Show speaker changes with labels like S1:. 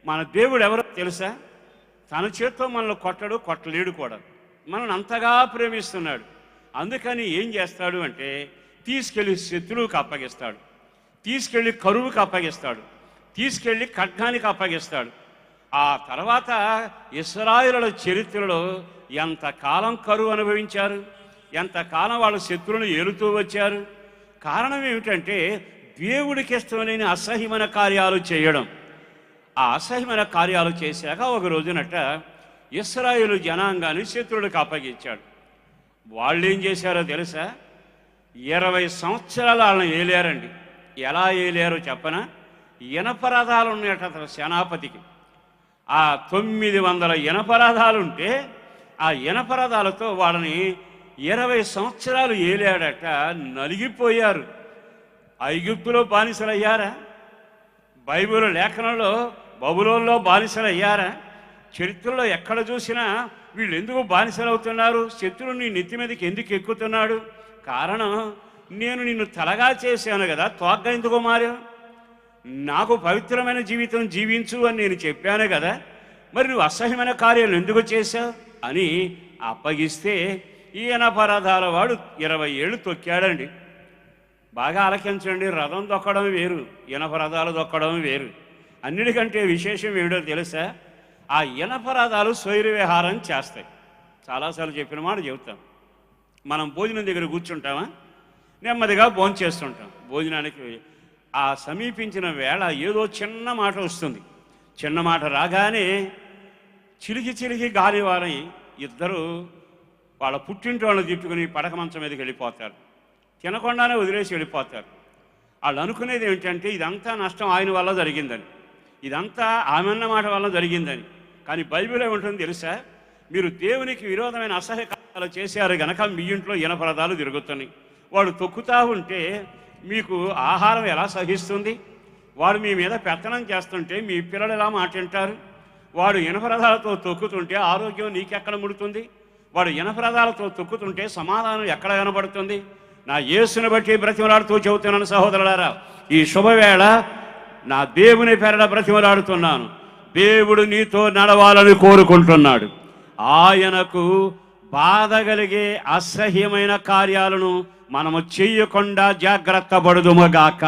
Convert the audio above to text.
S1: మన దేవుడు ఎవరో తెలుసా? తన చేత్తో మనల్ని కొట్టలేడు కూడా. మనల్ని అంతగా ప్రేమిస్తున్నాడు. అందుకని ఏం చేస్తాడు అంటే తీసుకెళ్ళి శత్రువుకి అప్పగిస్తాడు, తీసుకెళ్ళి కరువుకి అప్పగిస్తాడు, తీసుకెళ్ళి ఖడ్గానికి అప్పగిస్తాడు. ఆ తర్వాత ఇశ్రాయేలుల చరిత్రలో ఎంతకాలం కరువు అనుభవించారు, ఎంతకాలం వాళ్ళ శత్రువులను ఏలుతూ వచ్చారు. కారణం ఏమిటంటే దేవుడికి ఇష్టం లేని అసహ్యమైన కార్యాలు చేయడం. ఆ అసహ్యమైన కార్యాలు చేశాక ఒక రోజునట ఇశ్రాయేలు జనాంగాన్ని శత్రువులకు అప్పగించాడు. వాళ్ళు ఏం చేశారో తెలుసా? 20 సంవత్సరాలు వాళ్ళని ఏలారండి. ఎలా ఏలారో చెప్పనా? ఇనపరథాలు ఉన్నాయట అతను సేనాపతికి. ఆ 900 ఇనపరథాలుంటే ఆ ఇనపరథాలతో వాళ్ళని 20 సంవత్సరాలు ఏలాడట. నలిగిపోయారు. ఐగుప్తులో బానిసలయ్యారా? బైబిల్ లేఖనంలో బబులోన్లో బానిసలయ్యారా? చరిత్రలో ఎక్కడ చూసినా వీళ్ళు ఎందుకు బానిసలు అవుతున్నారు? శత్రువు నీ నెత్తి మీదకి ఎందుకు ఎక్కుతున్నాడు? కారణం, నేను నిన్ను తలగా చేశాను కదా, తోగ్గా ఎందుకు మారావు? నాకు పవిత్రమైన జీవితం జీవించు అని నేను చెప్పాను కదా, మరి నువ్వు అసహ్యమైన కార్యాలు ఎందుకు చేశావు అని అప్పగిస్తే ఈయన పరదాల వాడు 20 ఏళ్ళు తొక్కాడండి. బాగా ఆలకించండి. రథం దొక్కడం వేరు, ఇనపరథాలు దొక్కడం వేరు. అన్నిటికంటే విశేషం ఏమిటో తెలుసా? ఆ ఇనపరథాలు స్వైర విహారం చేస్తాయి. చాలాసార్లు చెప్పిన మాట చెబుతాం. మనం భోజనం దగ్గర కూర్చుంటామా, నెమ్మదిగా భోంచేస్తుంటాం. భోజనానికి ఆ సమీపించిన వేళ ఏదో చిన్న మాట వస్తుంది. చిన్న మాట రాగానే చిలికి గాలివారై ఇద్దరు వాళ్ళ పుట్టింటి వాళ్ళని తిట్టుకుని పడక మంచం మీదకి వెళ్ళిపోతారు. తినకుండానే వదిలేసి వెళ్ళిపోతారు. వాళ్ళు అనుకునేది ఏంటంటే ఇదంతా నష్టం ఆయన వల్ల జరిగిందని, ఇదంతా ఆమె అన్న మాట వల్ల జరిగిందని. కానీ బైబిల్ ఏముంటుందో తెలుసా? మీరు దేవునికి విరోధమైన అసహ్య కార్యాలు చేశారు గనక మీ ఇంట్లో ఇనపరథాలు తిరుగుతున్నాయి. వాడు తొక్కుతూ ఉంటే మీకు ఆహారం ఎలా సహిస్తుంది? వాడు మీ మీద పెత్తనం చేస్తుంటే మీ పిల్లలు ఎలా మాట వింటారు? వాడు ఇనపరథాలతో తొక్కుతుంటే ఆరోగ్యం నీకెక్కడ ముడుతుంది? వాడు ఇనపరథాలతో తొక్కుతుంటే సమాధానం ఎక్కడ కనబడుతుంది? నా యేసుని బట్టి బ్రతిమలాడుతూ చెబుతున్నాను సహోదరులారా, ఈ శుభవేళ నా దేవుని పేరట బ్రతిమలాడుతున్నాను. దేవుడు నీతో నడవాలని కోరుకుంటున్నాడు. ఆయనకు బాధ కలిగే అసహ్యమైన కార్యాలను మనము చెయ్యకుండా జాగ్రత్త పడుదుముగాక.